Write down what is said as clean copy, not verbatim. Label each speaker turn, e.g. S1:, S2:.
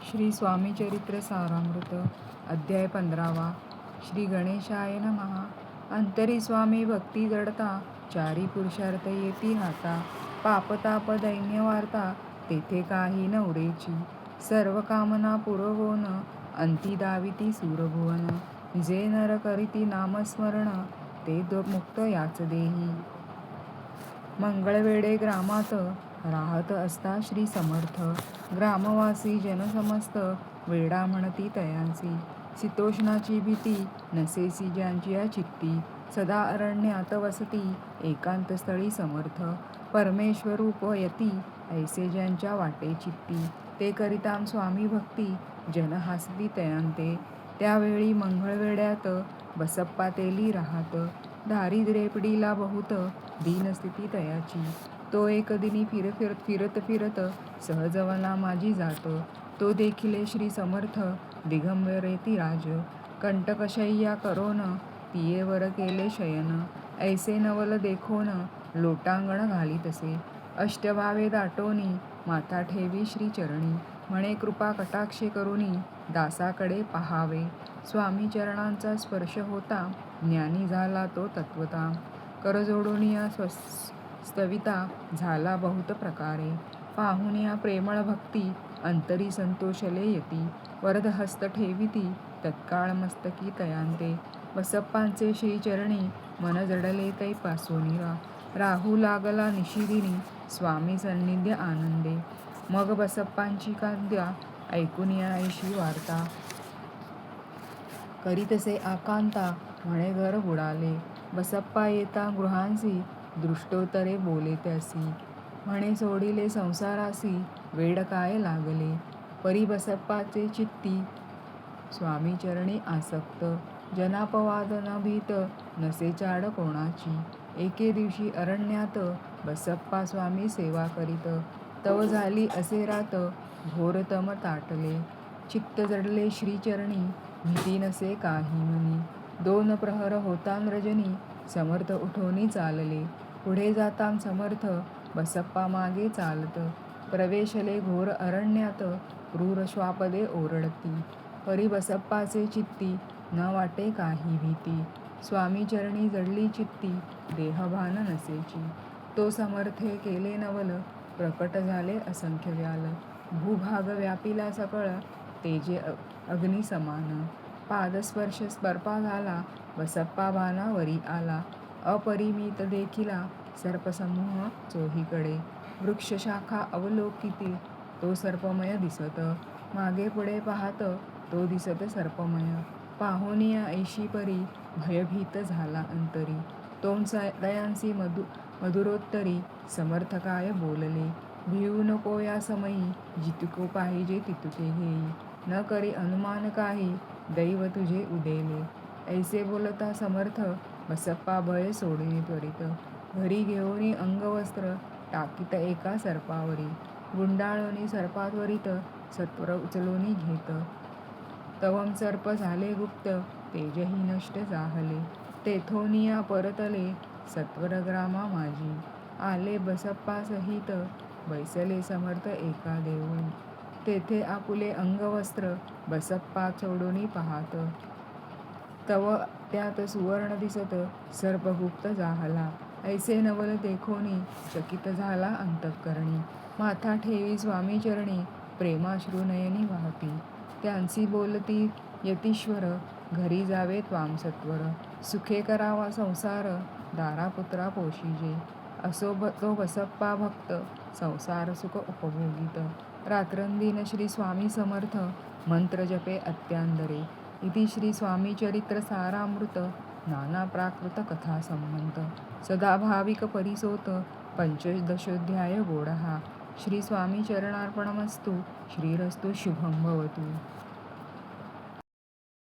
S1: श्री स्वामी चरित्र सारामृत अध्याय 15वा. श्री गणेशाय नमः. अंतरी स्वामी भक्ती जडता, चारी पुरुषार्थ येती हाता. पापताप दैन्य वार्ता, तेथे काही न उरेची. सर्व कामना पुरवोन, अंती दाविती सूरभुवन. जे नर करीती नामस्मरण, ते मुक्त याच देही. मंगळवेढे ग्रामात राहत असता श्री समर्थ. ग्रामवासी जनसमस्त, वेडा म्हणती तयांसी. शीतोष्णाची भीती, नसेसी ज्यांची या चित्ती. सदा अरण्यात वसती, एकांत स्थळी समर्थ. परमेश्वरूप यती, ऐसे ज्यांच्या वाटे चित्ती. ते करितां स्वामी भक्ती, जन हासती तयांते. त्यावेळी मंगळवेढ्यात बसप्पा तेली राहात. दारिद्र्ये पिडिला बहुत, दीनस्थिती तयाची. तो एक दिनी फिरत फिरत, सहजवना माझी जात. तो देखिले श्री समर्थ, दिगंबर येती राज. कंटकशय्या करोन, तियेवर केले शयन. ऐसे नवल देखोन, लोटांगण घालीतसे. अष्टभावे दाटोनी, माथा ठेवी श्री चरणी. म्हणे कृपा कटाक्षे करुनी, दासाकडे पहावे. स्वामी चरणांचा स्पर्श होता, ज्ञानी झाला तो तत्वता. करजोडूनिया स्तविता, झाला बहुत प्रकारे. पाहुनिया प्रेमळ भक्ती, अंतरी संतोषले यती. वरदहस्त ठेविती, तत्काळ मस्तकी तयांते. बसप्पांचे श्रीचरणी, मन जडले तै पासोनी. राहू लागला निशिदिनी, स्वामी सन्निध्य आनंदे. मग बसप्पांची कांद्या, ऐकुनिया ऐशी वार्ता. करीतसे आकांता, म्हणे घर बुडाले. बसप्पा येता गृहांसी, दृष्टोत्तरे बोले त्यासी. म्हणे सोडिले संसारासी, वेड काय लागले. परी बसप्पाचे चित्ती, स्वामी चरणी आसक्त. जनापवाद न भीत, नसे चाड कोणाची. एके दिवशी अरण्यात, बसप्पा स्वामी सेवा करीत. तव झाली असे रात, घोरतम ताटले. चित्त जडले श्रीचरणी, भीती नसे काही मनी. 2 प्रहर होतां रजनी, समर्थ उठोनी चालले. पुढे जातां समर्थ, बसप्पा मागे चालत. प्रवेशले घोर अरण्यात, क्रूर श्वापदे ओरडती. परी बसप्पाचे चित्ती, न वाटे काही भीती. स्वामी चरणी जडली चित्ती, देहभान नसेची. तो समर्थे केले नवल, प्रकट झाले असंख्य व्याल. भूभाग व्यापिला सकळ, तेजे अग्नी समान. पादस्पर्श बर्पा झाला, बसप्पा भानावरी आला. अपरिमित देखिला, सर्पसमूह चोहीकडे. वृक्षशाखा अवलोकिती, तो सर्पमय दिसत. मागे पुढे पाहात, तो दिसत सर्पमय. पाहुनिया ऐशी परी, भयभीत झाला अंतरी. तोंड दयांसी मधुरोत्तरी, समर्थ काय बोलले. भिवू नको या समयी, जितको पाहिजे तितके घेई. न करी अनुमान काही, दैव तुझे उदेले. ऐसे बोलता समर्थ, बसप्पा भय सोडिले त्वरित. घरी घेऊनी अंगवस्त्र, टाकीत एका सर्पावरी. गुंडाळोनी सर्पात्वरित, सत्वर उचलूनी घेत. तवं सर्प झाले गुप्त, तेजही नष्ट जाहले. तेथोनिया परतले, सत्वर ग्रामा माझी. आले बसप्पा सहित, बैसले समर्थ एका देऊळी. तेथे आपुले अंगवस्त्र, बसप्पा सोडूनी पाहात. तव त्यात सुवर्ण दिसत, सर्प गुप्त जाहला. ऐसे नवल देखोनी, चकित झाला अंतःकरणी. माथा ठेवी स्वामी चरणी, प्रेमाश्रू नयनी वाहती. त्यांसी बोलती यतीश्वर, घरी जावे त्वां सत्वर. सुखे करावा संसार, दारापुत्रा पोशिजे. असो तो बसप्पा भक्त, संसार सुख उपभोगित. रात्रंदिन श्री स्वामी समर्थ, मंत्र जपे अत्यांदरे. इति श्री स्वामी चरित्र सारामृत नाना प्राकृत कथा संबंध. सदा भाविक परिसोत, पंचदशोध्याय गोडहा. श्री स्वामी चरणार्पणमस्तु. श्रीरस्तु शुभं भवतु.